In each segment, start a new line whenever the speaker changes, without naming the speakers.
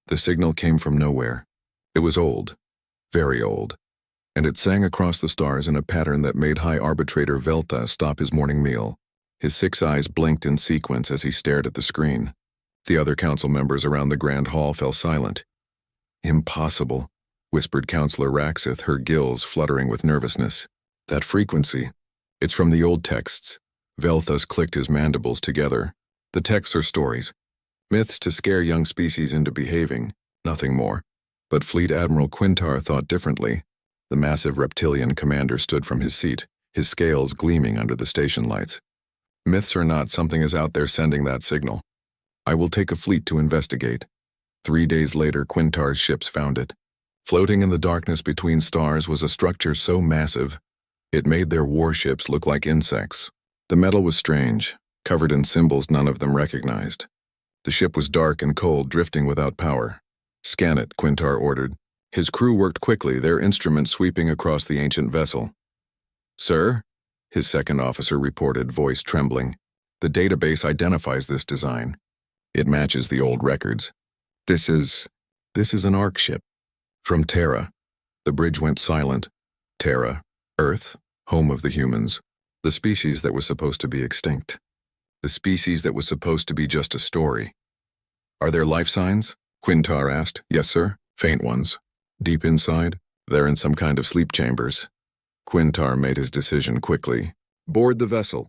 The signal came from nowhere. It was old, very old, and it sang across the stars in a pattern that made High Arbitrator Velta stop his morning meal. His 6 eyes blinked in sequence as he stared at the screen. The other council members around the grand hall fell silent. "Impossible," whispered Counselor Raxith, her gills fluttering with nervousness. "That frequency. It's from the old texts." Velthus clicked his mandibles together. "The texts are stories. Myths to scare young species into behaving, nothing more." But Fleet Admiral Quintar thought differently. The massive reptilian commander stood from his seat, his scales gleaming under the station lights. "Myths or not, something is out there sending that signal. I will take a fleet to investigate." 3 days later, Quintar's ships found it. Floating in the darkness between stars was a structure so massive, it made their warships look like insects. The metal was strange, covered in symbols none of them recognized. The ship was dark and cold, drifting without power. "Scan it," Quintar ordered. His crew worked quickly, their instruments sweeping across the ancient vessel. "Sir?" his second officer reported, voice trembling. "The database identifies this design. It matches the old records. This is an Ark ship. From Terra." The bridge went silent. Terra, Earth, home of the humans. The species that was supposed to be extinct. The species that was supposed to be just a story. "Are there life signs?" Quintar asked. "Yes, sir. Faint ones. Deep inside, they're in some kind of sleep chambers." Quintar made his decision quickly. "Board the vessel.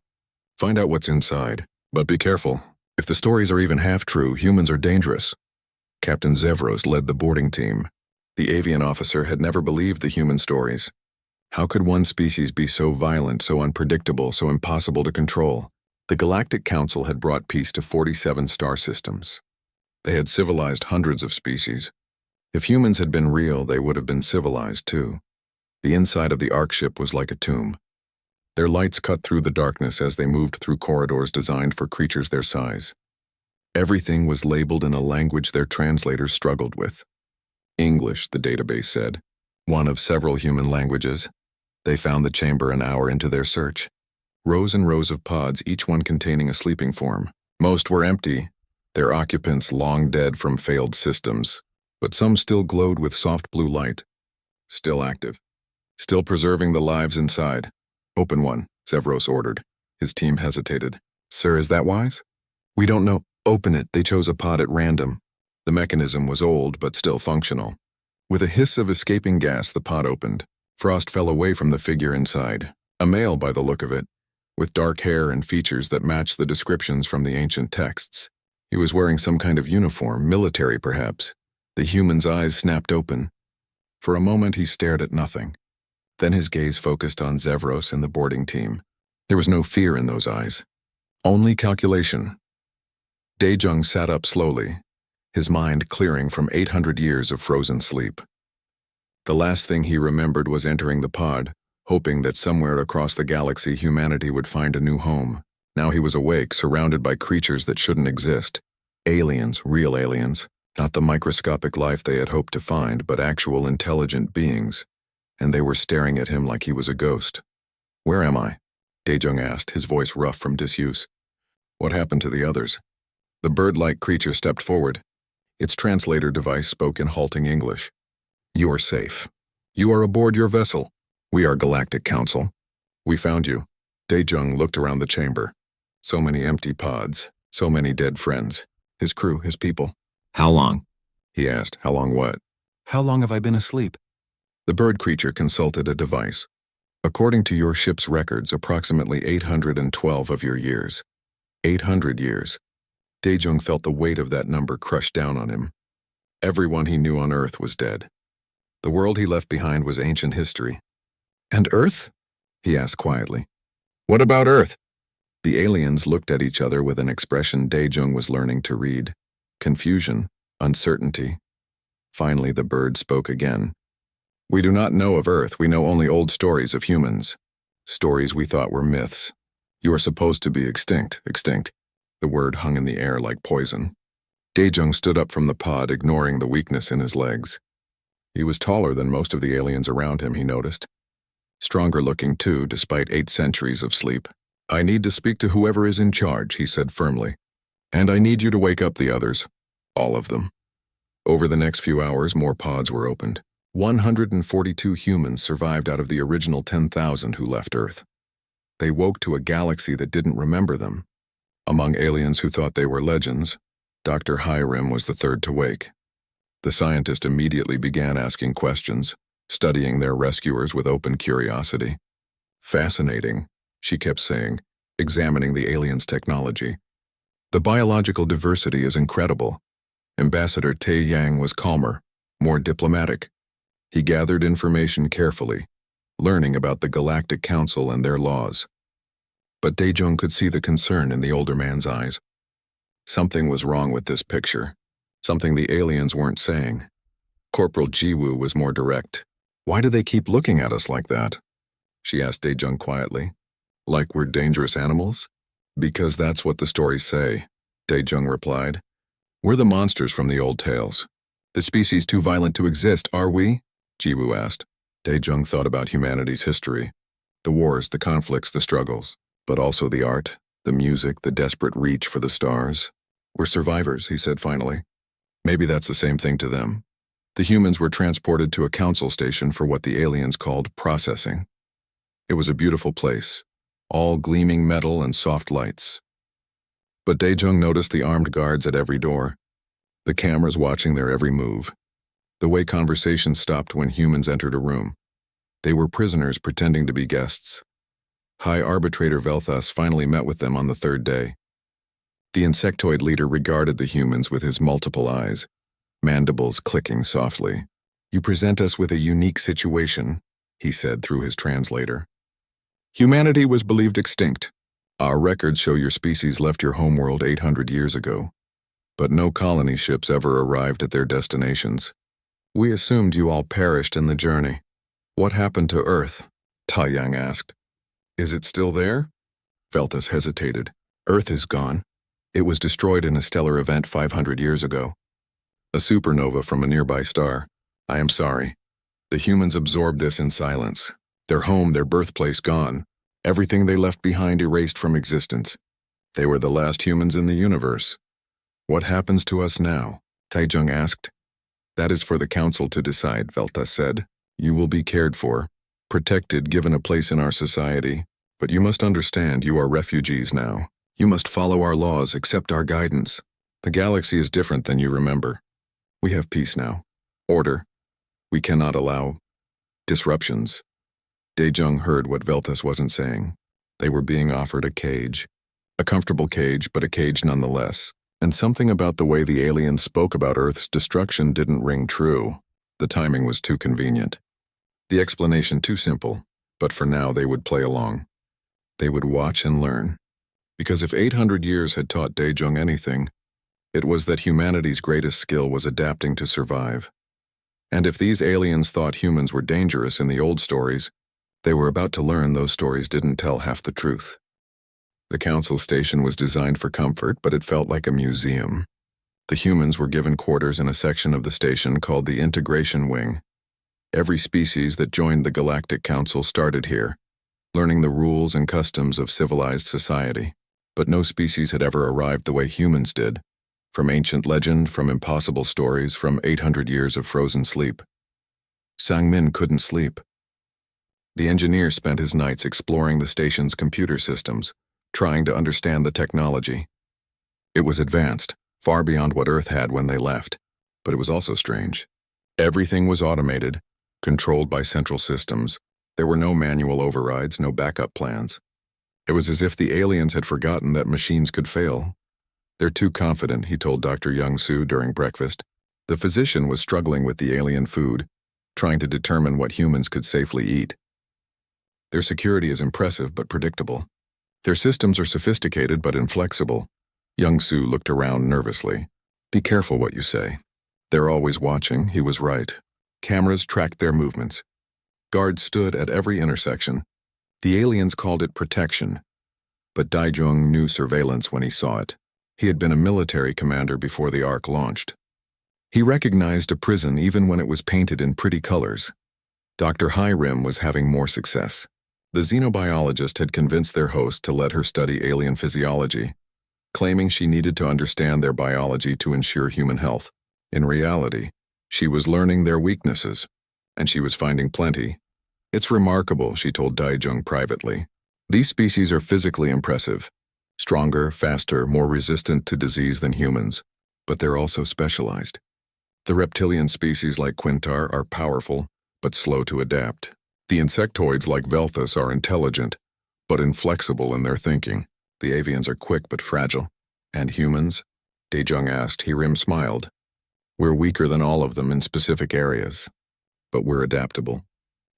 Find out what's inside. But be careful. If the stories are even half true, humans are dangerous." Captain Zevros led the boarding team. The avian officer had never believed the human stories. How could one species be so violent, so unpredictable, so impossible to control? The Galactic Council had brought peace to 47 star systems. They had civilized hundreds of species. If humans had been real, they would have been civilized too. The inside of the Ark ship was like a tomb. Their lights cut through the darkness as they moved through corridors designed for creatures their size. Everything was labeled in a language their translators struggled with. English, the database said. One of several human languages. They found the chamber an hour into their search. Rows and rows of pods, each one containing a sleeping form. Most were empty, their occupants long dead from failed systems, but some still glowed with soft blue light. Still active. Still preserving the lives inside. "Open one," Zevros ordered. His team hesitated. "Sir, is that wise?" "We don't know." "Open it." They chose a pod at random. The mechanism was old, but still functional. With a hiss of escaping gas, the pod opened. Frost fell away from the figure inside. A male by the look of it, with dark hair and features that matched the descriptions from the ancient texts. He was wearing some kind of uniform, military perhaps. The human's eyes snapped open. For a moment he stared at nothing. Then his gaze focused on Zevros and the boarding team. There was no fear in those eyes. Only calculation. Daejung sat up slowly, his mind clearing from 800 years of frozen sleep. The last thing he remembered was entering the pod, hoping that somewhere across the galaxy humanity would find a new home. Now he was awake, surrounded by creatures that shouldn't exist. Aliens, real aliens. Not the microscopic life they had hoped to find, but actual intelligent beings. And they were staring at him like he was a ghost. "Where am I?" Daejung asked, his voice rough from disuse. "What happened to the others?" The bird-like creature stepped forward. Its translator device spoke in halting English. "You are safe. You are aboard your vessel. We are Galactic Council. We found you." Daejung looked around the chamber. So many empty pods, so many dead friends. His crew, his people. "How long?" he asked. "How long what?" "How long have I been asleep?" The bird creature consulted a device. "According to your ship's records, approximately 812 of your years." 800 years. Daejung felt the weight of that number crush down on him. Everyone he knew on Earth was dead. The world he left behind was ancient history. "And Earth?" he asked quietly. "What about Earth?" The aliens looked at each other with an expression Daejung was learning to read. Confusion, uncertainty. Finally, the bird spoke again. "We do not know of Earth. We know only old stories of humans. Stories we thought were myths. You are supposed to be extinct." The word hung in the air like poison. Daejung stood up from the pod, ignoring the weakness in his legs. He was taller than most of the aliens around him, he noticed. Stronger looking too, despite 8 centuries of sleep. "I need to speak to whoever is in charge," he said firmly. "And I need you to wake up the others. All of them." Over the next few hours, more pods were opened. 142 humans survived out of the original 10,000 who left Earth. They woke to a galaxy that didn't remember them. Among aliens who thought they were legends, Dr. Hiram was the third to wake. The scientist immediately began asking questions, studying their rescuers with open curiosity. Fascinating, she kept saying, examining the aliens' technology. The biological diversity is incredible. Ambassador Tae Yang was calmer, more diplomatic. He gathered information carefully, learning about the Galactic Council and their laws. But Daejung could see the concern in the older man's eyes. Something was wrong with this picture, something the aliens weren't saying. Corporal Jiwoo was more direct. "Why do they keep looking at us like that?" she asked Daejung quietly. "Like we're dangerous animals?" "Because that's what the stories say," Daejung replied. "We're the monsters from the old tales. The species too violent to exist, are we?" Jiwoo asked. Daejung thought about humanity's history. The wars, the conflicts, the struggles, but also the art, the music, the desperate reach for the stars. "We're survivors," he said finally. Maybe that's the same thing to them. The humans were transported to a council station for what the aliens called processing. It was a beautiful place, all gleaming metal and soft lights. But Daejung noticed the armed guards at every door, the cameras watching their every move, the way conversations stopped when humans entered a room. They were prisoners pretending to be guests. High Arbitrator Velthas finally met with them on the third day. The insectoid leader regarded the humans with his multiple eyes, mandibles clicking softly. "You present us with a unique situation," he said through his translator. "Humanity was believed extinct. Our records show your species left your homeworld 800 years ago, but no colony ships ever arrived at their destinations. We assumed you all perished in the journey. What happened to Earth?" Taeyang asked. "Is it still there?" Velthas hesitated. "Earth is gone. It was destroyed in a stellar event 500 years ago. A supernova from a nearby star. I am sorry. The humans absorbed this in silence. Their home, their birthplace gone. Everything they left behind erased from existence. They were the last humans in the universe. What happens to us now?" Taejung asked. "That is for the council to decide," Velthas said. "You will be cared for, protected, given a place in our society. But you must understand you are refugees now. You must follow our laws, accept our guidance. The galaxy is different than you remember. We have peace now. Order. We cannot allow disruptions." Daejung heard what Velthas wasn't saying. They were being offered a cage. A comfortable cage, but a cage nonetheless. And something about the way the aliens spoke about Earth's destruction didn't ring true. The timing was too convenient. The explanation too simple, but for now they would play along. They would watch and learn. Because if 800 years had taught Daejung anything, it was that humanity's greatest skill was adapting to survive. And if these aliens thought humans were dangerous in the old stories, they were about to learn those stories didn't tell half the truth. The council station was designed for comfort, but it felt like a museum. The humans were given quarters in a section of the station called the Integration Wing. Every species that joined the Galactic Council started here, learning the rules and customs of civilized society. But no species had ever arrived the way humans did, from ancient legend, from impossible stories, from 800 years of frozen sleep. Sang-min couldn't sleep. The engineer spent his nights exploring the station's computer systems, trying to understand the technology. It was advanced, far beyond what Earth had when they left, but it was also strange. Everything was automated, controlled by central systems. There were no manual overrides, no backup plans. It was as if the aliens had forgotten that machines could fail. "They're too confident," he told Dr. Young-soo during breakfast. The physician was struggling with the alien food, trying to determine what humans could safely eat. "Their security is impressive but predictable. Their systems are sophisticated but inflexible." Young-soo looked around nervously. "Be careful what you say. They're always watching," he was right. Cameras tracked their movements. Guards stood at every intersection. The aliens called it protection, but Daejung knew surveillance when he saw it. He had been a military commander before the Ark launched. He recognized a prison even when it was painted in pretty colors. Dr. Hiram was having more success. The xenobiologist had convinced their host to let her study alien physiology, claiming she needed to understand their biology to ensure human health. In reality, she was learning their weaknesses, and she was finding plenty. It's remarkable, she told Daijung privately. These species are physically impressive. Stronger, faster, more resistant to disease than humans, but they're also specialized. The reptilian species like Quintar are powerful, but slow to adapt. The insectoids like Velthus are intelligent, but inflexible in their thinking. The avians are quick but fragile. And humans? Daijung asked. Hirim smiled. We're weaker than all of them in specific areas, but we're adaptable.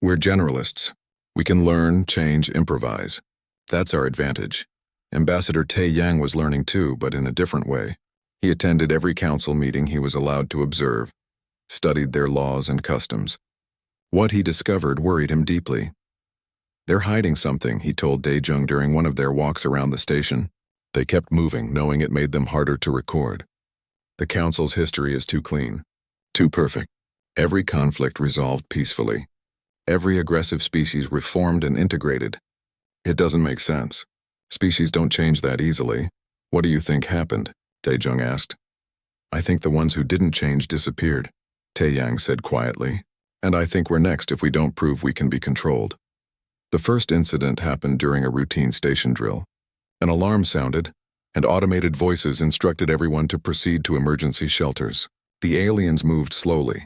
We're generalists. We can learn, change, improvise. That's our advantage. Ambassador Te Yang was learning too, but in a different way. He attended every council meeting he was allowed to observe, studied their laws and customs. What he discovered worried him deeply. They're hiding something, he told Daijung during one of their walks around the station. They kept moving, knowing it made them harder to record. The council's history is too clean, too perfect. Every conflict resolved peacefully. Every aggressive species reformed and integrated. It doesn't make sense. Species don't change that easily. What do you think happened? Daijung asked. I think the ones who didn't change disappeared, Te Yang said quietly. And I think we're next if we don't prove we can be controlled. The first incident happened during a routine station drill. An alarm sounded, and automated voices instructed everyone to proceed to emergency shelters. The aliens moved slowly,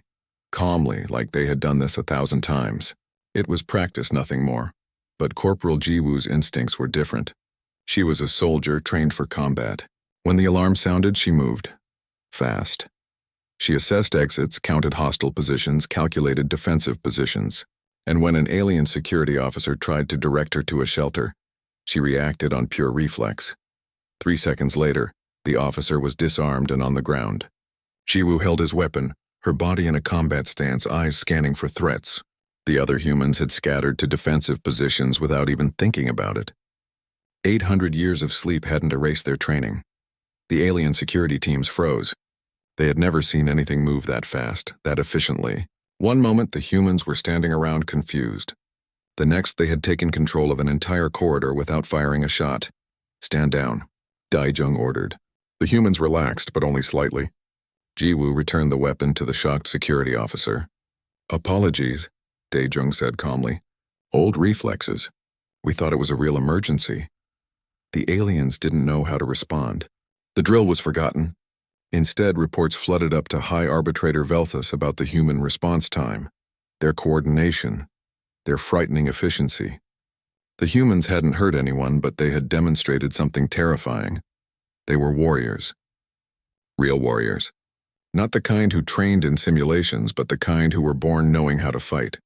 calmly, like they had done this 1,000 times. It was practice, nothing more. But Corporal Jiwoo's instincts were different. She was a soldier trained for combat. When the alarm sounded, she moved. Fast. She assessed exits, counted hostile positions, calculated defensive positions. And when an alien security officer tried to direct her to a shelter, she reacted on pure reflex. 3 seconds later, the officer was disarmed and on the ground. Jiwoo held his weapon, her body in a combat stance, eyes scanning for threats. The other humans had scattered to defensive positions without even thinking about it. 800 years of sleep hadn't erased their training. The alien security teams froze. They had never seen anything move that fast, that efficiently. One moment, the humans were standing around confused. The next, they had taken control of an entire corridor without firing a shot. Stand down, Daijung ordered. The humans relaxed, but only slightly. Jiwoo returned the weapon to the shocked security officer. Apologies, Daijung said calmly. Old reflexes. We thought it was a real emergency. The aliens didn't know how to respond. The drill was forgotten. Instead, reports flooded up to High Arbitrator Velthus about the human response time, their coordination, their frightening efficiency. The humans hadn't hurt anyone, but they had demonstrated something terrifying. They were warriors. Real warriors. Not the kind who trained in simulations, but the kind who were born knowing how to fight.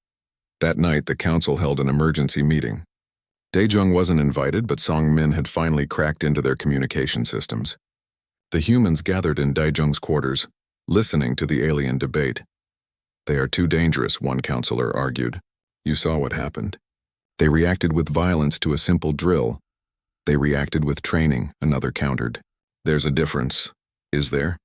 That night, the council held an emergency meeting. Daijung wasn't invited, but Song Min had finally cracked into their communication systems. The humans gathered in Daijung's quarters, listening to the alien debate. They are too dangerous, one counselor argued. You saw what happened. They reacted with violence to a simple drill. They reacted with training, another countered. There's a difference, is there?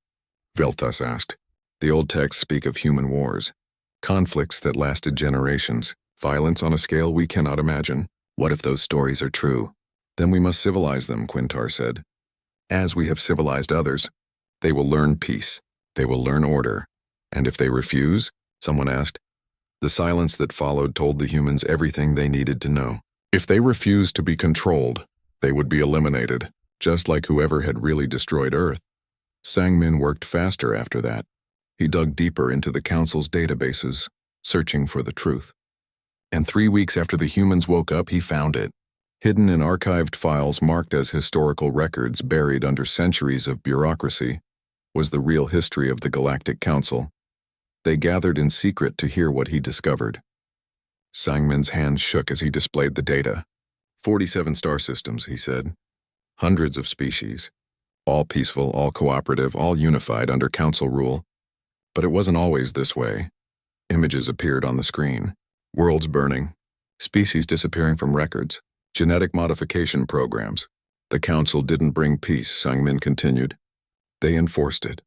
Velthus asked. The old texts speak of human wars, conflicts that lasted generations, violence on a scale we cannot imagine. What if those stories are true? Then we must civilize them, Quintar said. As we have civilized others, they will learn peace, they will learn order. And if they refuse, someone asked. The silence that followed told the humans everything they needed to know. If they refused to be controlled, they would be eliminated, just like whoever had really destroyed Earth. Sangmin worked faster after that. He dug deeper into the Council's databases, searching for the truth. And 3 weeks after the humans woke up, he found it. Hidden in archived files marked as historical records buried under centuries of bureaucracy, was the real history of the Galactic Council. They gathered in secret to hear what he discovered. Sangmin's hands shook as he displayed the data. 47 star systems, he said. Hundreds of species. All peaceful, all cooperative, all unified under Council rule. But it wasn't always this way. Images appeared on the screen. Worlds burning. Species disappearing from records. Genetic modification programs. The Council didn't bring peace, Sangmin continued. They enforced it.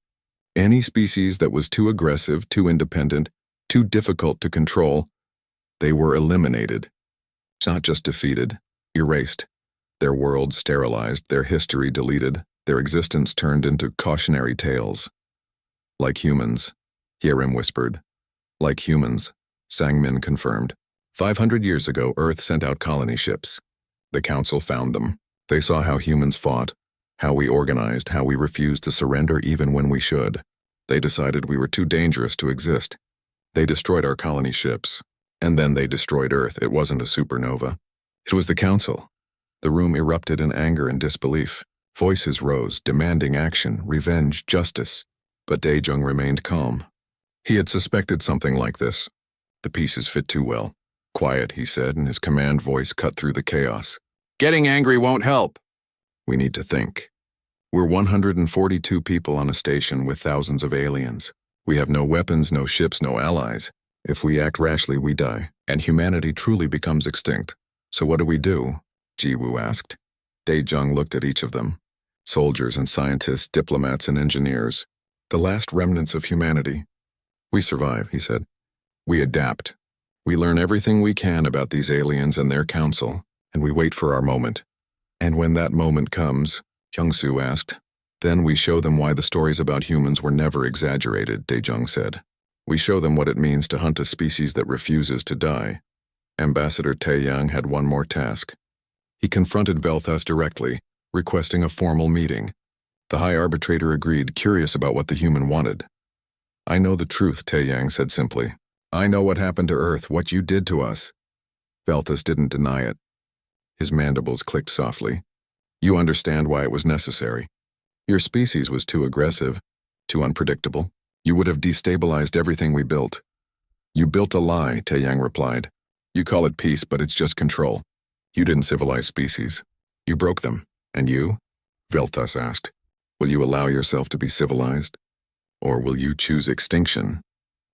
Any species that was too aggressive, too independent, too difficult to control, they were eliminated. Not just defeated, erased. Their worlds sterilized, their history deleted, their existence turned into cautionary tales. Like humans, Hierim whispered. Like humans, Sang-Min confirmed. 500 years ago, Earth sent out colony ships. The Council found them. They saw how humans fought, how we organized, how we refused to surrender even when we should. They decided we were too dangerous to exist. They destroyed our colony ships. And then they destroyed Earth. It wasn't a supernova. It was the Council. The room erupted in anger and disbelief. Voices rose, demanding action, revenge, justice. But Dae-jung remained calm. He had suspected something like this. The pieces fit too well. Quiet, he said, and his command voice cut through the chaos. Getting angry won't help. We need to think. We're 142 people on a station with thousands of aliens. We have no weapons, no ships, no allies. If we act rashly, we die, and humanity truly becomes extinct. So what do we do? Ji-woo asked. Dae-jung looked at each of them. Soldiers and scientists, diplomats and engineers. The last remnants of humanity. We survive, he said. We adapt. We learn everything we can about these aliens and their council, and we wait for our moment. And when that moment comes, Hyung-soo asked, then we show them why the stories about humans were never exaggerated, Dae-jung said. We show them what it means to hunt a species that refuses to die. Ambassador Tae-yang had one more task. He confronted Vel'Thus directly, requesting a formal meeting. The High Arbitrator agreed, curious about what the human wanted. I know the truth, Tae-yang said simply. I know what happened to Earth, what you did to us. Vel'Thus didn't deny it. His mandibles clicked softly. You understand why it was necessary. Your species was too aggressive, too unpredictable. You would have destabilized everything we built. You built a lie, Tae-yang replied. You call it peace, but it's just control. You didn't civilize species. You broke them. And you? Vel'Thus asked. Will you allow yourself to be civilized? Or will you choose extinction?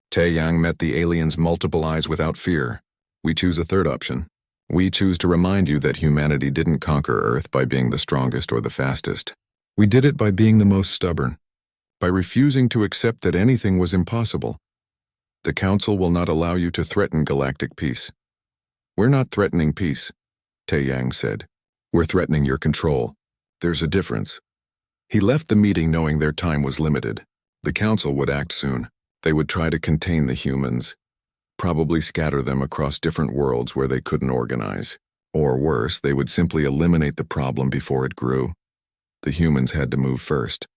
Tae-yang met the aliens' multiple eyes without fear. We choose a third option. We choose to remind you that humanity didn't conquer Earth by being the strongest or the fastest. We did it by being the most stubborn, by refusing to accept that anything was impossible. The Council will not allow you to threaten galactic peace. We're not threatening peace, Tae-yang said. We're threatening your control. There's a difference. He left the meeting knowing their time was limited. The Council would act soon. They would try to contain the humans, probably scatter them across different worlds where they couldn't organize. Or worse, they would simply eliminate the problem before it grew. The humans had to move first.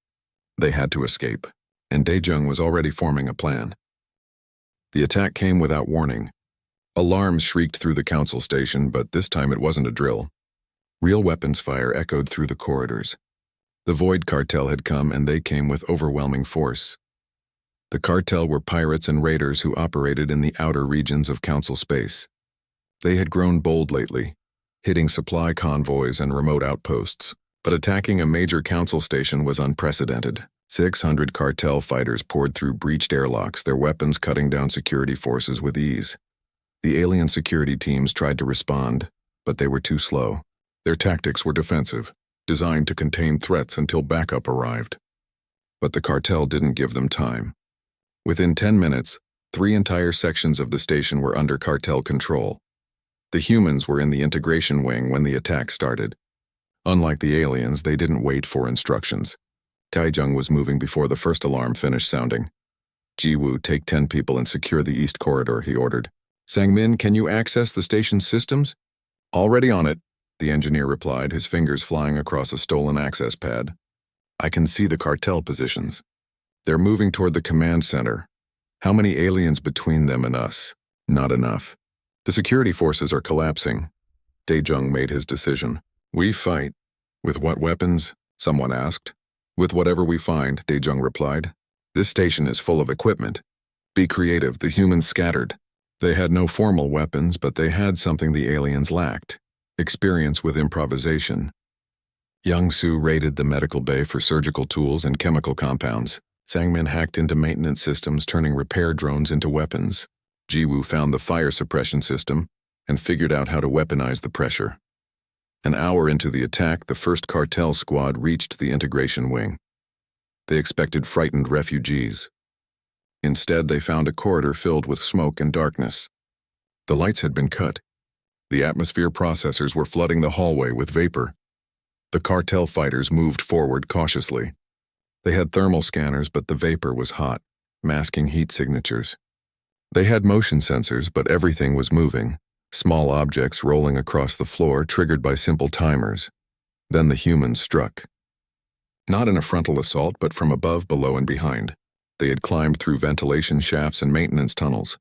They had to escape, and Dae-jung was already forming a plan. The attack came without warning. Alarms shrieked through the Council station, but this time it wasn't a drill. Real weapons fire echoed through the corridors. The Void Cartel had come, and they came with overwhelming force. The cartel were pirates and raiders who operated in the outer regions of Council space. They had grown bold lately, hitting supply convoys and remote outposts, but attacking a major Council station was unprecedented. 600 cartel fighters poured through breached airlocks, their weapons cutting down security forces with ease. The alien security teams tried to respond, but they were too slow. Their tactics were defensive, designed to contain threats until backup arrived. But the cartel didn't give them time. Within 10 minutes, 3 entire sections of the station were under cartel control. The humans were in the integration wing when the attack started. Unlike the aliens, they didn't wait for instructions. Dae-jung was moving before the first alarm finished sounding. Ji-woo, take 10 people and secure the east corridor, he ordered. Sang-min, can you access the station's systems? Already on it, the engineer replied, his fingers flying across a stolen access pad. I can see the cartel positions. They're moving toward the command center. How many aliens between them and us? Not enough. The security forces are collapsing. Dae-jung made his decision. We fight. With what weapons? Someone asked. With whatever we find, Dae-jung replied. This station is full of equipment. Be creative, the humans scattered. They had no formal weapons, but they had something the aliens lacked. Experience with improvisation. Hyung-soo raided the medical bay for surgical tools and chemical compounds. Sang-min hacked into maintenance systems, turning repair drones into weapons. Ji-woo found the fire suppression system and figured out how to weaponize the pressure. An hour into the attack, the first cartel squad reached the integration wing. They expected frightened refugees. Instead, they found a corridor filled with smoke and darkness. The lights had been cut. The atmosphere processors were flooding the hallway with vapor. The cartel fighters moved forward cautiously. They had thermal scanners, but the vapor was hot, masking heat signatures. They had motion sensors, but everything was moving, small objects rolling across the floor triggered by simple timers. Then the humans struck. Not in a frontal assault, but from above, below, and behind. They had climbed through ventilation shafts and maintenance tunnels.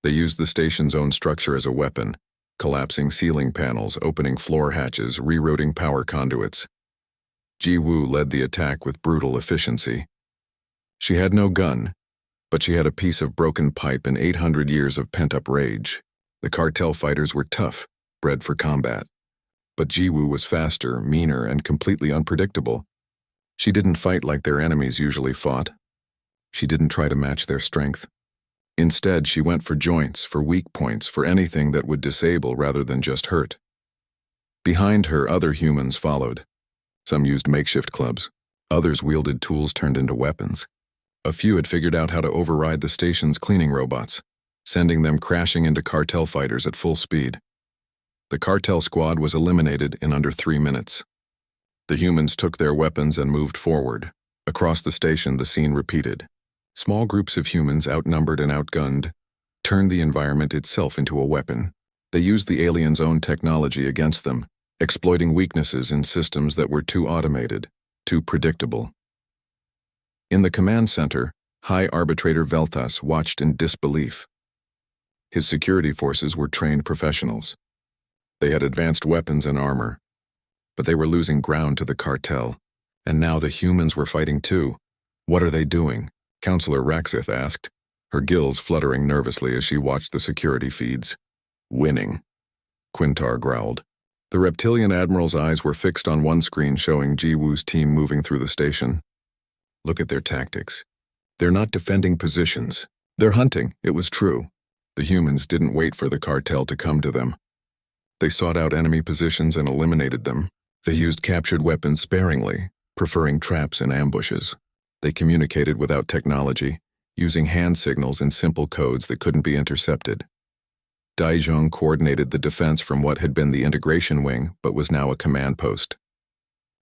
They used the station's own structure as a weapon, collapsing ceiling panels, opening floor hatches, rerouting power conduits. Ji Woo led the attack with brutal efficiency. She had no gun, but she had a piece of broken pipe and 800 years of pent-up rage. The cartel fighters were tough, bred for combat. But Ji Woo was faster, meaner, and completely unpredictable. She didn't fight like their enemies usually fought. She didn't try to match their strength. Instead, she went for joints, for weak points, for anything that would disable rather than just hurt. Behind her, other humans followed. Some used makeshift clubs. Others wielded tools turned into weapons. A few had figured out how to override the station's cleaning robots, sending them crashing into cartel fighters at full speed. The cartel squad was eliminated in under 3 minutes. The humans took their weapons and moved forward. Across the station, the scene repeated. Small groups of humans, outnumbered and outgunned, turned the environment itself into a weapon. They used the aliens' own technology against them, exploiting weaknesses in systems that were too automated, too predictable. In the command center, High Arbitrator Velthas watched in disbelief. His security forces were trained professionals. They had advanced weapons and armor, but they were losing ground to the cartel, and now the humans were fighting too. What are they doing? Counselor Raxith asked, her gills fluttering nervously as she watched the security feeds. Winning, Quintar growled. The reptilian admiral's eyes were fixed on one screen showing Ji Woo's team moving through the station. Look at their tactics. They're not defending positions. They're hunting, it was true. The humans didn't wait for the cartel to come to them. They sought out enemy positions and eliminated them. They used captured weapons sparingly, preferring traps and ambushes. They communicated without technology, using hand signals and simple codes that couldn't be intercepted. Daijong coordinated the defense from what had been the integration wing but was now a command post.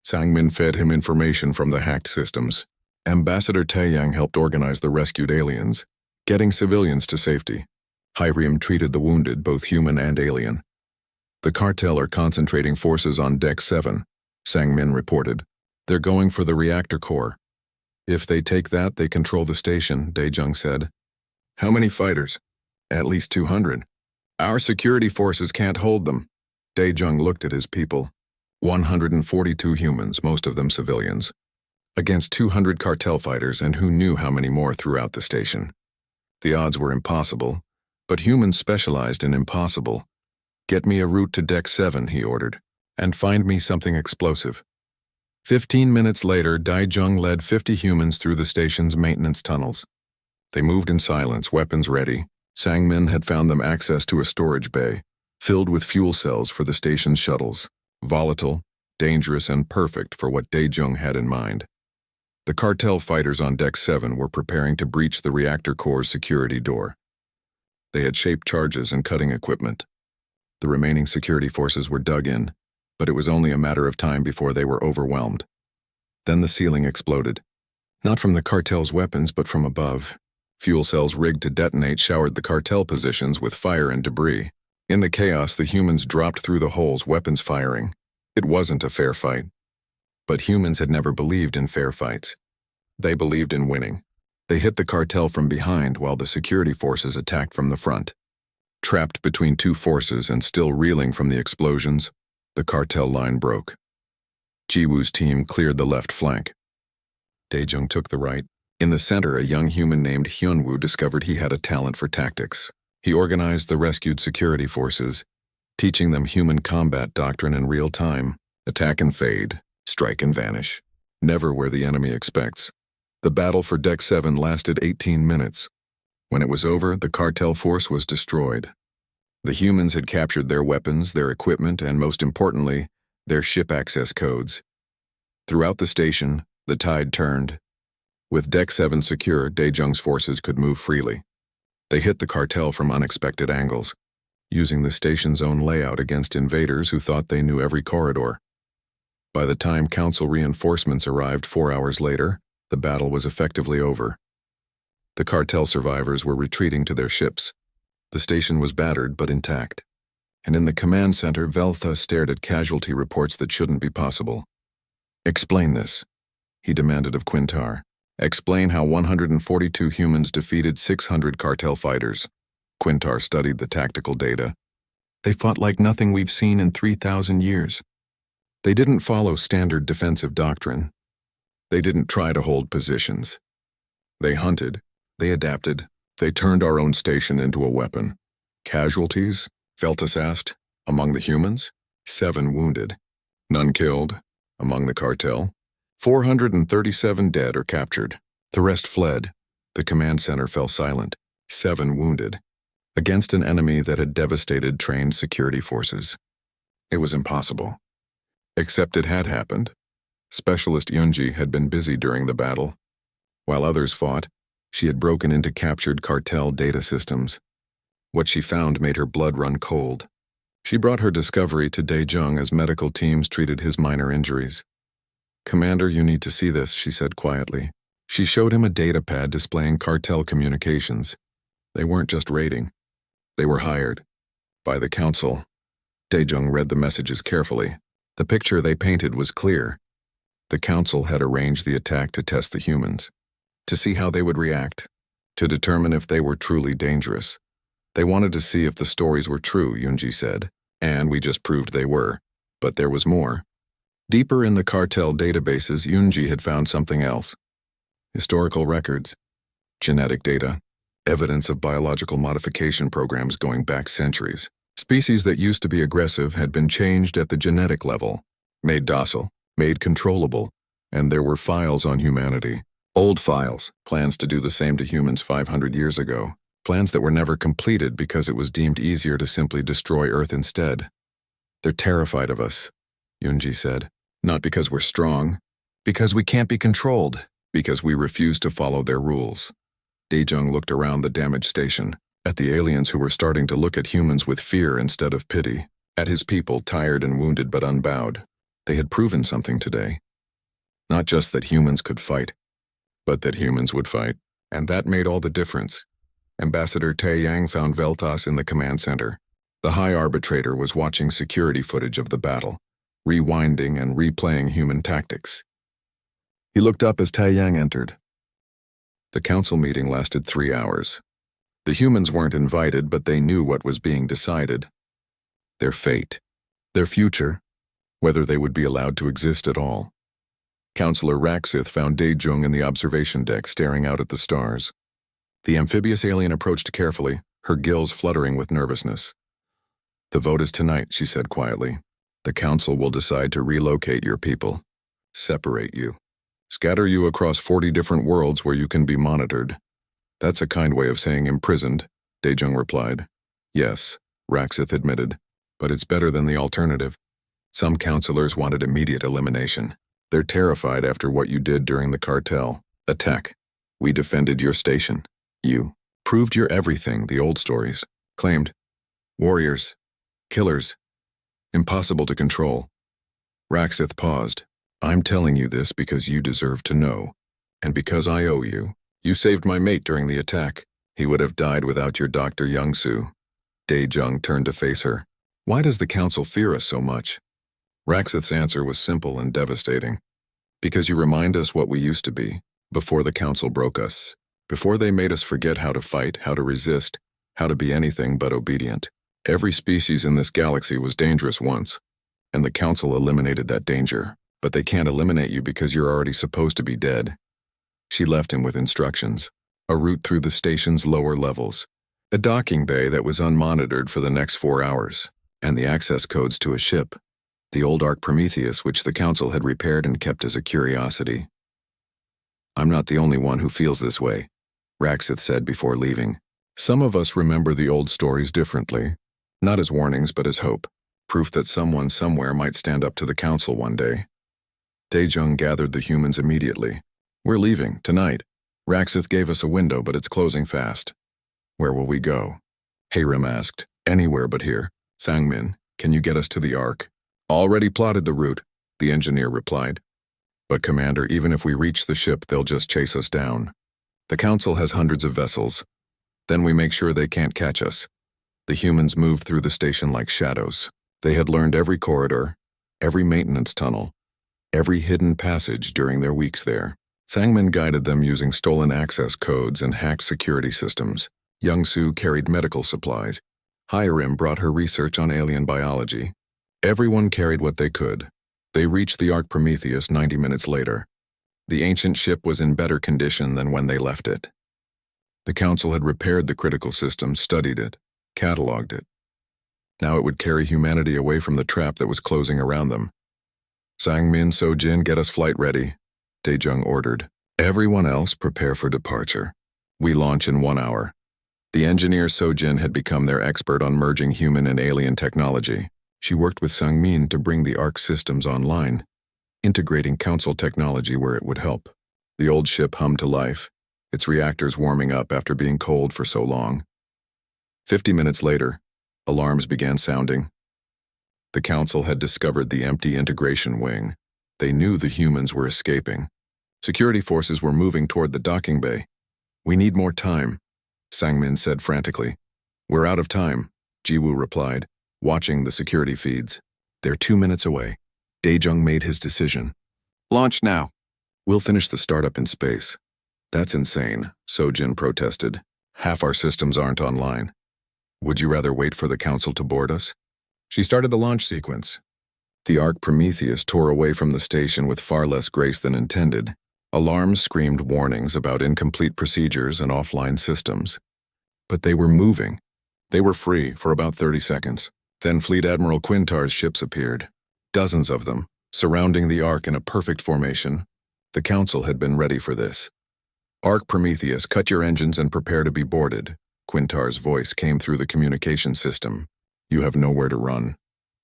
Sangmin fed him information from the hacked systems. Ambassador Taeyang helped organize the rescued aliens, getting civilians to safety. Hyriam treated the wounded, both human and alien. The cartel are concentrating forces on Deck 7, Sangmin reported. They're going for the reactor core. If they take that, they control the station, Daejung said. How many fighters? At least 200. Our security forces can't hold them. Daejung looked at his people. 142 humans, most of them civilians. Against 200 cartel fighters, and who knew how many more throughout the station. The odds were impossible, but humans specialized in impossible. Get me a route to Deck 7, he ordered, and find me something explosive. 15 minutes later, Daijung led 50 humans through the station's maintenance tunnels. They moved in silence, weapons ready. Sangmin had found them access to a storage bay, filled with fuel cells for the station's shuttles, volatile, dangerous, and perfect for what Daejung had in mind. The cartel fighters on Deck 7 were preparing to breach the reactor core's security door. They had shaped charges and cutting equipment. The remaining security forces were dug in, but it was only a matter of time before they were overwhelmed. Then the ceiling exploded. Not from the cartel's weapons, but from above. Fuel cells rigged to detonate showered the cartel positions with fire and debris. In the chaos, the humans dropped through the holes, weapons firing. It wasn't a fair fight. But humans had never believed in fair fights. They believed in winning. They hit the cartel from behind while the security forces attacked from the front. Trapped between two forces and still reeling from the explosions, the cartel line broke. Ji Woo's team cleared the left flank. Daejung took the right. In the center, a young human named Hyunwoo discovered he had a talent for tactics. He organized the rescued security forces, teaching them human combat doctrine in real time. Attack and fade, strike and vanish. Never where the enemy expects. The battle for Deck 7 lasted 18 minutes. When it was over, the cartel force was destroyed. The humans had captured their weapons, their equipment, and most importantly, their ship access codes. Throughout the station, the tide turned. With Deck 7 secure, Daejung's forces could move freely. They hit the cartel from unexpected angles, using the station's own layout against invaders who thought they knew every corridor. By the time Council reinforcements arrived 4 hours later, The battle was effectively over. The cartel survivors were retreating to their ships. The station was battered but intact. And in the command center, Veltha stared at casualty reports that shouldn't be possible. "Explain this," he demanded of Quintar. "Explain how 142 humans defeated 600 cartel fighters." Quintar studied the tactical data. "They fought like nothing we've seen in 3,000 years. They didn't follow standard defensive doctrine. They didn't try to hold positions. They hunted. They adapted. They turned our own station into a weapon." "Casualties?" Veltas asked. "Among the humans?" 7 wounded. "None killed?" "Among the cartel?" 437 dead or captured. The rest fled. The command center fell silent. 7 wounded. Against an enemy that had devastated trained security forces. It was impossible. Except it had happened. Specialist Yunji had been busy during the battle. While others fought, she had broken into captured cartel data systems. What she found made her blood run cold. She brought her discovery to Daejung as medical teams treated his minor injuries. "Commander, you need to see this," she said quietly. She showed him a datapad displaying cartel communications. They weren't just raiding. They were hired. By the council. Daejung read the messages carefully. The picture they painted was clear. The council had arranged the attack to test the humans, to see how they would react, to determine if they were truly dangerous. They wanted to see if the stories were true, Yunji said, and we just proved they were. But there was more. Deeper in the cartel databases, Yunji had found something else. Historical records, genetic data, evidence of biological modification programs going back centuries. Species that used to be aggressive had been changed at the genetic level, made docile, made controllable, and there were files on humanity. Old files, plans to do the same to humans 500 years ago. Plans that were never completed because it was deemed easier to simply destroy Earth instead. "They're terrified of us," Yunji said. "Not because we're strong, because we can't be controlled, because we refuse to follow their rules." Daejung looked around the damaged station, at the aliens who were starting to look at humans with fear instead of pity, at his people tired and wounded but unbowed. They had proven something today. Not just that humans could fight, but that humans would fight, and that made all the difference. Ambassador Taeyang found Veltas in the command center. The High Arbitrator was watching security footage of the battle, rewinding and replaying human tactics. He looked up as Taeyang entered. The council meeting lasted 3 hours. The humans weren't invited, but they knew what was being decided. Their fate, their future, whether they would be allowed to exist at all. Counselor Raxith found Daejung in the observation deck staring out at the stars. The amphibious alien approached carefully, her gills fluttering with nervousness. "The vote is tonight," she said quietly. "The council will decide to relocate your people, separate you, scatter you across 40 different worlds where you can be monitored." "That's a kind way of saying imprisoned," Daejung replied. "Yes," Raxith admitted, "but it's better than the alternative." Some counselors wanted immediate elimination. "They're terrified after what you did during the cartel attack. We defended your station. You proved you're everything the old stories claimed. Warriors, killers, impossible to control." Raxith paused. "I'm telling you this because you deserve to know, and because I owe you. You saved my mate during the attack. He would have died without your Dr. Youngsu." Daejung turned to face her. "Why does the council fear us so much?" Raxith's answer was simple and devastating. "Because you remind us what we used to be, before the council broke us. Before they made us forget how to fight, how to resist, how to be anything but obedient. Every species in this galaxy was dangerous once, and the council eliminated that danger. But they can't eliminate you because you're already supposed to be dead." She left him with instructions, a route through the station's lower levels, a docking bay that was unmonitored for the next 4 hours, and the access codes to a ship, the old Ark Prometheus, which the council had repaired and kept as a curiosity. "I'm not the only one who feels this way," Raxith said before leaving. "Some of us remember the old stories differently, not as warnings but as hope, proof that someone somewhere might stand up to the council one day." Daejung gathered the humans immediately. "We're leaving, tonight. Raxith gave us a window, but it's closing fast." "Where will we go?" Hayrim asked. "Anywhere but here. Sangmin, can you get us to the Ark?" "Already plotted the route," the engineer replied. But Commander, even if we reach the ship, they'll just chase us down. The Council has hundreds of vessels. Then we make sure they can't catch us. The humans moved through the station like shadows. They had learned every corridor, every maintenance tunnel, every hidden passage during their weeks there. Sangmin guided them using stolen access codes and hacked security systems. Young-Soo carried medical supplies. Hyrim brought her research on alien biology. Everyone carried what they could. They reached the Ark Prometheus 90 minutes later. The ancient ship was in better condition than when they left it. The Council had repaired the critical system, studied it, cataloged it. Now it would carry humanity away from the trap that was closing around them. Sangmin, Sojin, get us flight ready, Daejung ordered. Everyone else prepare for departure. We launch in 1 hour. The engineer Sojin had become their expert on merging human and alien technology. She worked with Sangmin to bring the Ark systems online, integrating Council technology where it would help. The old ship hummed to life, its reactors warming up after being cold for so long. 50 minutes later, alarms began sounding. The Council had discovered the empty integration wing. They knew the humans were escaping. Security forces were moving toward the docking bay. We need more time, Sangmin said frantically. We're out of time, Jiwoo replied, watching the security feeds. They're 2 minutes away. Daejung made his decision. Launch now. We'll finish the startup in space. That's insane, Sojin protested. Half our systems aren't online. Would you rather wait for the Council to board us? She started the launch sequence. The Ark Prometheus tore away from the station with far less grace than intended. Alarms screamed warnings about incomplete procedures and offline systems. But they were moving. They were free for about 30 seconds. Then Fleet Admiral Quintar's ships appeared. Dozens of them, surrounding the Ark in a perfect formation. The Council had been ready for this. Ark Prometheus, cut your engines and prepare to be boarded. Quintar's voice came through the communication system. You have nowhere to run.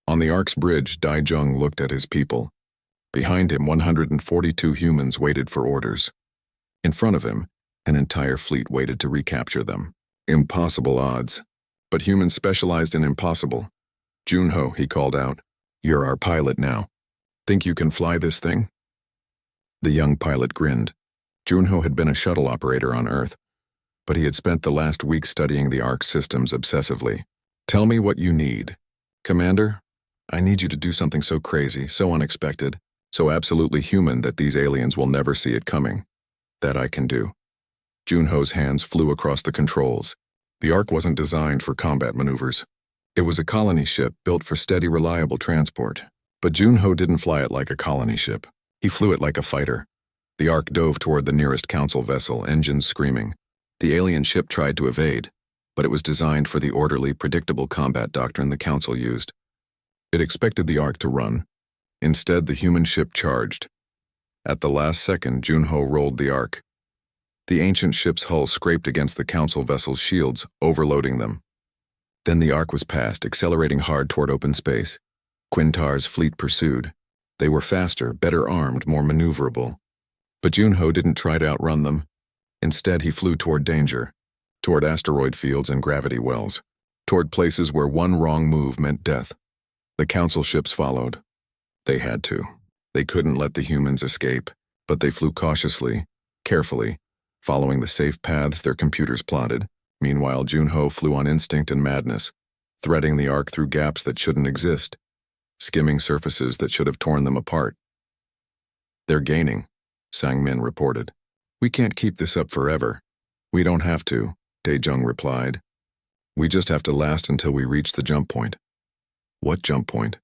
On the Ark's bridge, Daejung looked at his people. Behind him, 142 humans waited for orders. In front of him, an entire fleet waited to recapture them. Impossible odds. But humans specialized in impossible. Junho, he called out. You're our pilot now. Think you can fly this thing? The young pilot grinned. Junho had been a shuttle operator on Earth, but he had spent the last week studying the Ark systems obsessively. Tell me what you need. Commander, I need you to do something so crazy, so unexpected, so absolutely human that these aliens will never see it coming. That I can do. Junho's hands flew across the controls. The Ark wasn't designed for combat maneuvers. It was a colony ship built for steady, reliable transport. But Junho didn't fly it like a colony ship. He flew it like a fighter. The Ark dove toward the nearest Council vessel, engines screaming. The alien ship tried to evade, but it was designed for the orderly, predictable combat doctrine the Council used. It expected the Ark to run. Instead, the human ship charged. At the last second, Junho rolled the Ark. The ancient ship's hull scraped against the Council vessel's shields, overloading them. Then the Ark was passed, accelerating hard toward open space. Quintar's fleet pursued. They were faster, better armed, more maneuverable. But Junho didn't try to outrun them. Instead, he flew toward danger, toward asteroid fields and gravity wells, toward places where one wrong move meant death. The Council ships followed. They had to. They couldn't let the humans escape, but they flew cautiously, carefully, following the safe paths their computers plotted. Meanwhile, Junho flew on instinct and madness, threading the Ark through gaps that shouldn't exist, skimming surfaces that should have torn them apart. They're gaining, Sangmin reported. We can't keep this up forever. We don't have to, Daejung replied. We just have to last until we reach the jump point. What jump point?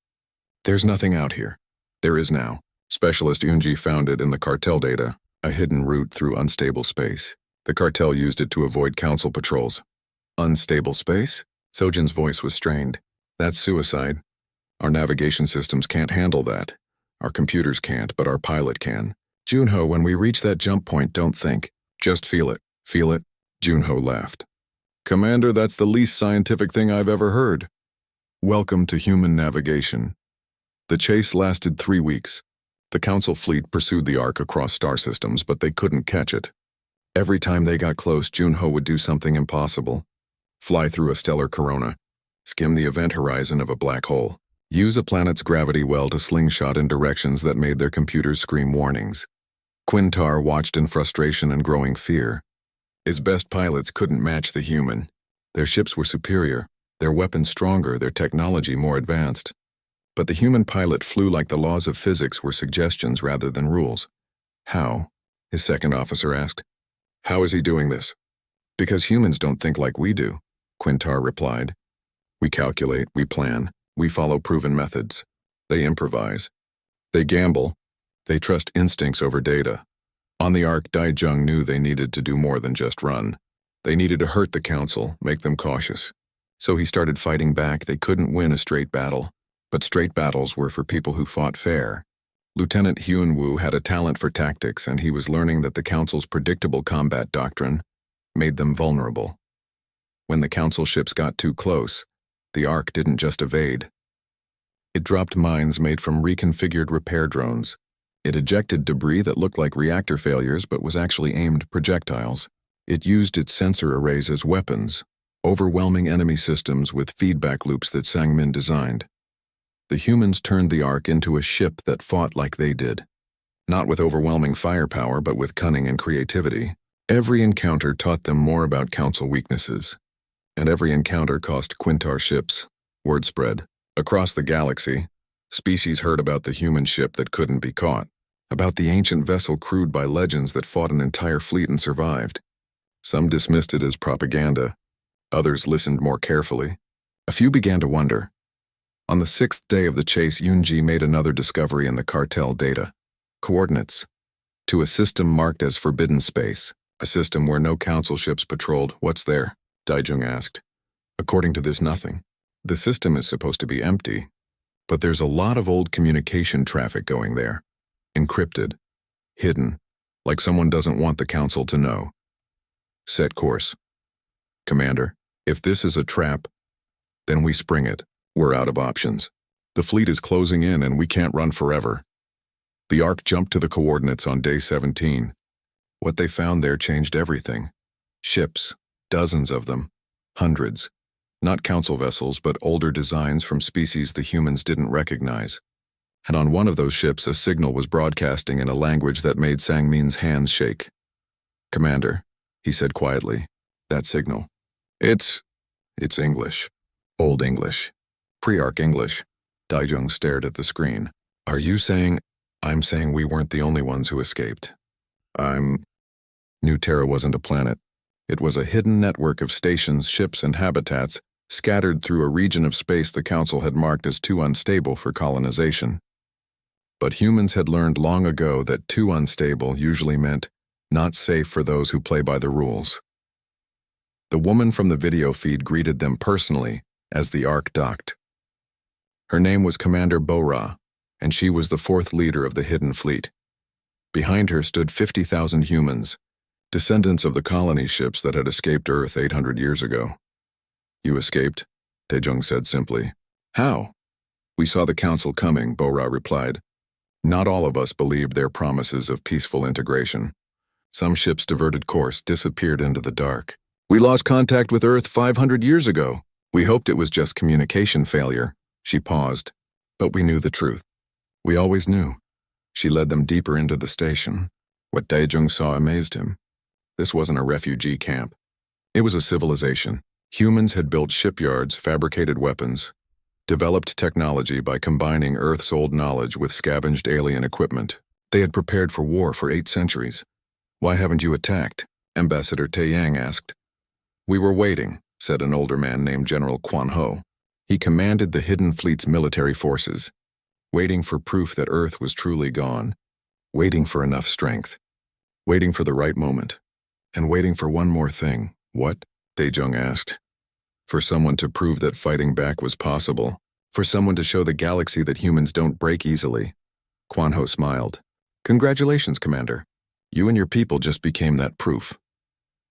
There's nothing out here. There is now. Specialist Unji found it in the cartel data, a hidden route through unstable space. The cartel used it to avoid Council patrols. Unstable space? Sojin's voice was strained. That's suicide. Our navigation systems can't handle that. Our computers can't, but our pilot can. Junho, when we reach that jump point, don't think. Just feel it. Feel it? Junho laughed. Commander, that's the least scientific thing I've ever heard. Welcome to human navigation. The chase lasted 3 weeks. The Council fleet pursued the Ark across star systems, but they couldn't catch it. Every time they got close, Junho would do something impossible. Fly through a stellar corona. Skim the event horizon of a black hole. Use a planet's gravity well to slingshot in directions that made their computers scream warnings. Quintar watched in frustration and growing fear. His best pilots couldn't match the human. Their ships were superior, their weapons stronger, their technology more advanced. But the human pilot flew like the laws of physics were suggestions rather than rules. How? His second officer asked. How is he doing this? Because humans don't think like we do, Quintar replied. We calculate, we plan, we follow proven methods. They improvise. They gamble. They trust instincts over data. On the Ark, Daijung knew they needed to do more than just run. They needed to hurt the Council, make them cautious. So he started fighting back. They couldn't win a straight battle. But straight battles were for people who fought fair. Lieutenant Hyun-woo had a talent for tactics, and he was learning that the Council's predictable combat doctrine made them vulnerable. When the Council ships got too close, the Ark didn't just evade. It dropped mines made from reconfigured repair drones. It ejected debris that looked like reactor failures but was actually aimed projectiles. It used its sensor arrays as weapons, overwhelming enemy systems with feedback loops that Sang-min designed. The humans turned the Ark into a ship that fought like they did. Not with overwhelming firepower, but with cunning and creativity. Every encounter taught them more about Council weaknesses. And every encounter cost Quintar ships. Word spread. Across the galaxy, species heard about the human ship that couldn't be caught. About the ancient vessel crewed by legends that fought an entire fleet and survived. Some dismissed it as propaganda. Others listened more carefully. A few began to wonder. On the 6th day of the chase, Yoonji made another discovery in the cartel data. Coordinates. To a system marked as forbidden space. A system where no Council ships patrolled. What's there? Daijung asked. According to this, nothing. The system is supposed to be empty. But there's a lot of old communication traffic going there. Encrypted. Hidden. Like someone doesn't want the Council to know. Set course. Commander, if this is a trap, then we spring it. We're out of options. The fleet is closing in and we can't run forever. The Ark jumped to the coordinates on day 17. What they found there changed everything. Ships, dozens of them, hundreds. Not Council vessels, but older designs from species the humans didn't recognize. And on one of those ships, a signal was broadcasting in a language that made Sang-min's hands shake. Commander, he said quietly, that signal. It's English. Old English. Pre-Ark English. Daijung stared at the screen. Are you saying? I'm saying we weren't the only ones who escaped. New Terra wasn't a planet. It was a hidden network of stations, ships, and habitats scattered through a region of space the Council had marked as too unstable for colonization. But humans had learned long ago that too unstable usually meant not safe for those who play by the rules. The woman from the video feed greeted them personally as the Ark docked. Her name was Commander Bo-Ra, and she was the 4th leader of the hidden fleet. Behind her stood 50,000 humans, descendants of the colony ships that had escaped Earth 800 years ago. You escaped, Daijung said simply. How? We saw the Council coming, Bo-Ra replied. Not all of us believed their promises of peaceful integration. Some ships diverted course, disappeared into the dark. We lost contact with Earth 500 years ago. We hoped it was just communication failure. She paused, but we knew the truth. We always knew. She led them deeper into the station. What Daijung saw amazed him. This wasn't a refugee camp. It was a civilization. Humans had built shipyards, fabricated weapons, developed technology by combining Earth's old knowledge with scavenged alien equipment. They had prepared for war for 8 centuries. Why haven't you attacked? Ambassador Taeyang asked. We were waiting, said an older man named General Quan Ho. He commanded the hidden fleet's military forces, waiting for proof that Earth was truly gone, waiting for enough strength, waiting for the right moment, and waiting for one more thing. What? Daijung asked. For someone to prove that fighting back was possible, for someone to show the galaxy that humans don't break easily. Quan Ho smiled. Congratulations, Commander. You and your people just became that proof.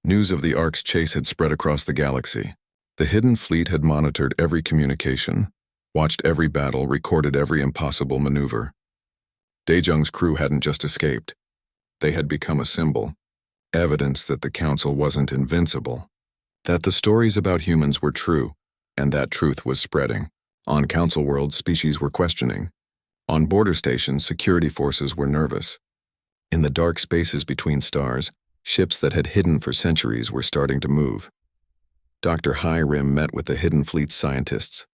News of the Ark's chase had spread across the galaxy. The hidden fleet had monitored every communication, watched every battle, recorded every impossible maneuver. Daejung's crew hadn't just escaped. They had become a symbol, evidence that the Council wasn't invincible, that the stories about humans were true, and that truth was spreading. On Council worlds, species were questioning. On border stations, security forces were nervous. In the dark spaces between stars, ships that had hidden for centuries were starting to move. Dr. Hiram met with the Hidden Fleet's scientists.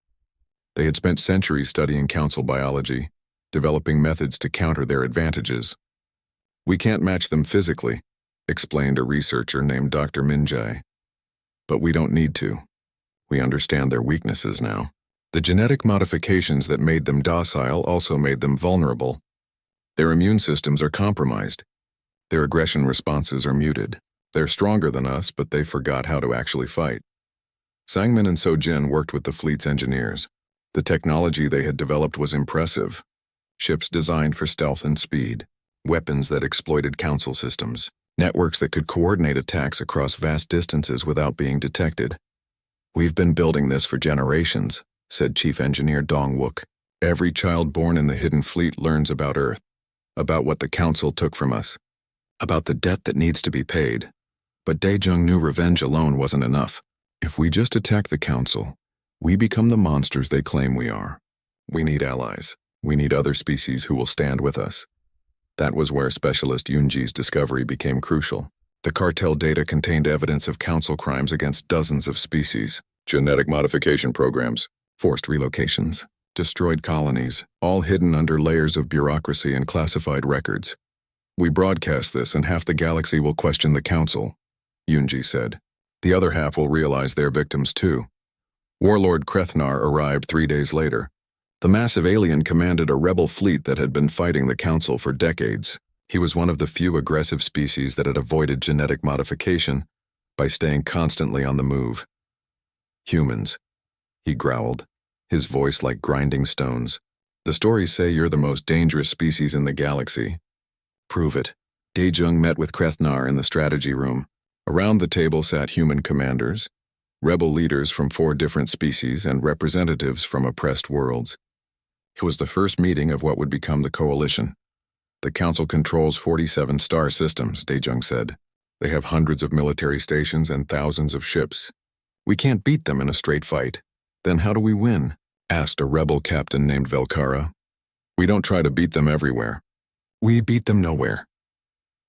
They had spent centuries studying Council biology, developing methods to counter their advantages. "We can't match them physically," explained a researcher named Dr. Minjai. "But we don't need to. We understand their weaknesses now. The genetic modifications that made them docile also made them vulnerable. Their immune systems are compromised. Their aggression responses are muted. They're stronger than us, but they forgot how to actually fight." Sangmin and Sojin worked with the fleet's engineers. The technology they had developed was impressive. Ships designed for stealth and speed, weapons that exploited Council systems, networks that could coordinate attacks across vast distances without being detected. "We've been building this for generations," said Chief Engineer Dong Wook. "Every child born in the Hidden Fleet learns about Earth, about what the Council took from us, about the debt that needs to be paid. But Daejung knew revenge alone wasn't enough. If we just attack the Council, we become the monsters they claim we are. We need allies. We need other species who will stand with us." That was where Specialist Yunji's discovery became crucial. The cartel data contained evidence of Council crimes against dozens of species. Genetic modification programs, forced relocations, destroyed colonies, all hidden under layers of bureaucracy and classified records. "We broadcast this and half the galaxy will question the Council," Yunji said. "The other half will realize they're victims too." Warlord Krethnar arrived 3 days later. The massive alien commanded a rebel fleet that had been fighting the Council for decades. He was one of the few aggressive species that had avoided genetic modification by staying constantly on the move. "Humans," he growled, his voice like grinding stones. "The stories say you're the most dangerous species in the galaxy. Prove it." Daejung met with Krethnar in the strategy room. Around the table sat human commanders, rebel leaders from 4 different species, and representatives from oppressed worlds. It was the first meeting of what would become the Coalition. "The Council controls 47 star systems," Daejung said. "They have hundreds of military stations and thousands of ships. We can't beat them in a straight fight." "Then how do we win?" asked a rebel captain named Velkara. "We don't try to beat them everywhere. We beat them nowhere."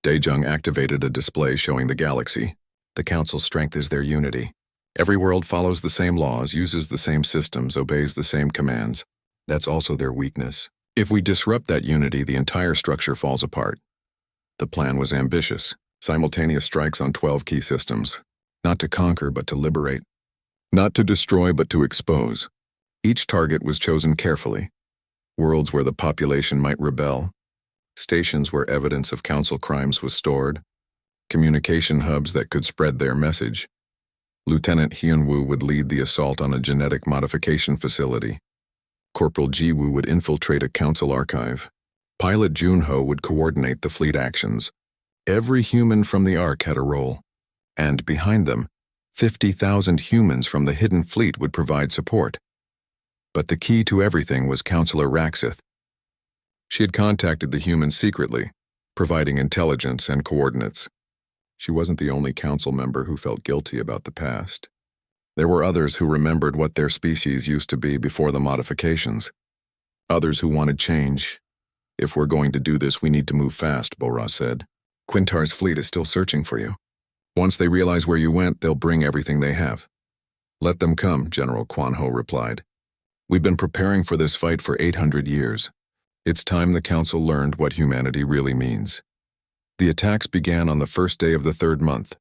Daejung activated a display showing the galaxy. The Council's strength is their unity. Every world follows the same laws, uses the same systems, obeys the same commands. That's also their weakness. If we disrupt that unity, the entire structure falls apart. The plan was ambitious. Simultaneous strikes on 12 key systems. Not to conquer, but to liberate. Not to destroy, but to expose. Each target was chosen carefully. Worlds where the population might rebel. Stations where evidence of Council crimes was stored. Communication hubs that could spread their message. Lieutenant Hyunwoo would lead the assault on a genetic modification facility. Corporal Jiwoo would infiltrate a Council archive. Pilot Junho would coordinate the fleet actions. Every human from the Ark had a role. And behind them, 50,000 humans from the Hidden Fleet would provide support. But the key to everything was Counselor Raxith. She had contacted the humans secretly, providing intelligence and coordinates. She wasn't the only Council member who felt guilty about the past. There were others who remembered what their species used to be before the modifications. Others who wanted change. "If we're going to do this, we need to move fast," Bora said. "Quintar's fleet is still searching for you. Once they realize where you went, they'll bring everything they have." "Let them come," General Kwanho replied. "We've been preparing for this fight for 800 years. It's time the Council learned what humanity really means." The attacks began on the first day of the 3rd month.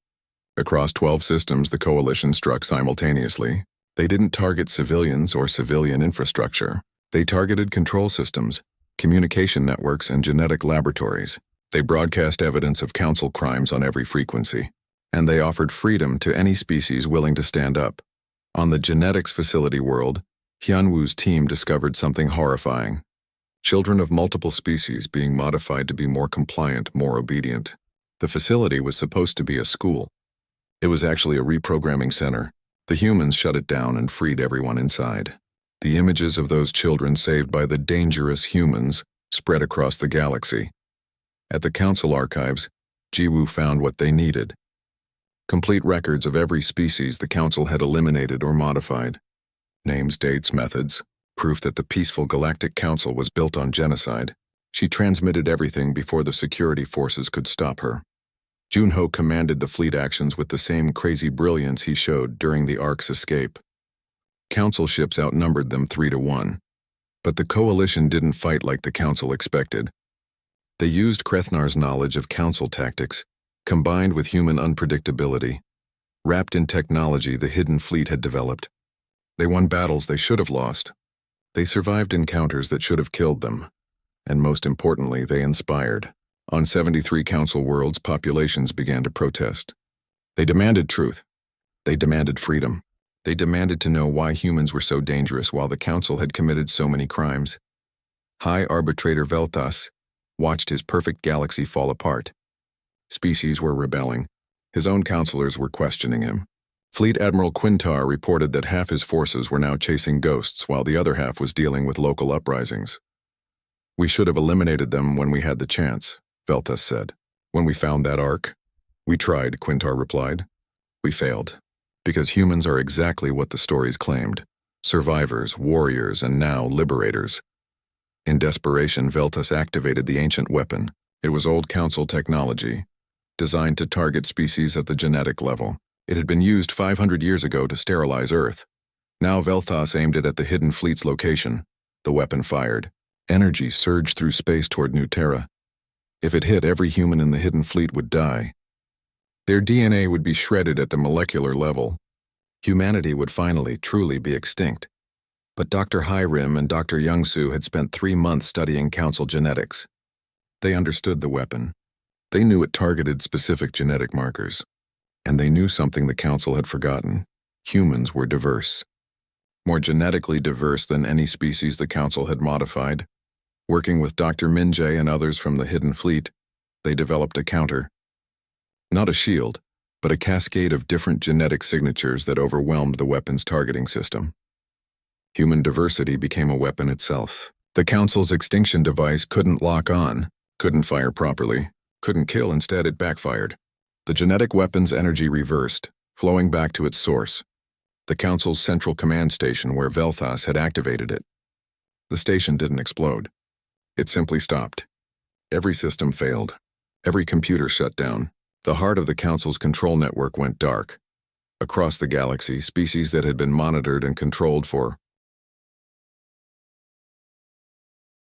Across 12 systems, the Coalition struck simultaneously. They didn't target civilians or civilian infrastructure. They targeted control systems, communication networks, and genetic laboratories. They broadcast evidence of Council crimes on every frequency. And they offered freedom to any species willing to stand up. On the genetics facility world, Hyunwoo's team discovered something horrifying. Children of multiple species being modified to be more compliant, more obedient. The facility was supposed to be a school. It was actually a reprogramming center. The humans shut it down and freed everyone inside. The images of those children saved by the dangerous humans spread across the galaxy. At the Council archives, Jiwoo found what they needed. Complete records of every species the Council had eliminated or modified. Names, dates, methods. proof that the peaceful Galactic Council was built on genocide. She transmitted everything before the security forces could stop her. Junho commanded the fleet actions with the same crazy brilliance he showed during the Ark's escape. Council ships outnumbered them 3-1. But the coalition didn't fight like the Council expected. They used Krethnar's knowledge of Council tactics, combined with human unpredictability, wrapped in technology the hidden fleet had developed. They won battles they should have lost. They survived encounters that should have killed them. And most importantly, they inspired. On 73 Council worlds, populations began to protest. They demanded truth. They demanded freedom. They demanded to know why humans were so dangerous while the Council had committed so many crimes. High Arbitrator Velthas watched his perfect galaxy fall apart. Species were rebelling. His own counselors were questioning him. Fleet Admiral Quintar reported that half his forces were now chasing ghosts while the other half was dealing with local uprisings. "We should have eliminated them when we had the chance," Velthas said. "When we found that Ark?" "We tried," Quintar replied. "We failed. Because humans are exactly what the stories claimed. Survivors, warriors, and now liberators." In desperation, Velthas activated the ancient weapon. It was old Council technology, designed to target species at the genetic level. It had been used 500 years ago to sterilize Earth. Now Velthas aimed it at the hidden fleet's location. The weapon fired. Energy surged through space toward New Terra. If it hit, every human in the hidden fleet would die. Their DNA would be shredded at the molecular level. Humanity would finally, truly be extinct. But Dr. Hyrim and Dr. Youngsu had spent 3 months studying Council genetics. They understood the weapon. They knew it targeted specific genetic markers. And they knew something the Council had forgotten. Humans were diverse. More genetically diverse than any species the Council had modified. Working with Dr. Minjae and others from the Hidden Fleet, they developed a counter. Not a shield, but a cascade of different genetic signatures that overwhelmed the weapon's targeting system. Human diversity became a weapon itself. The Council's extinction device couldn't lock on, couldn't fire properly, couldn't kill, instead it backfired. The genetic weapon's energy reversed, flowing back to its source, the Council's central command station where Velthas had activated it. The station didn't explode. It simply stopped. Every system failed. Every computer shut down. The heart of the Council's control network went dark. Across the galaxy, species that had been monitored and controlled for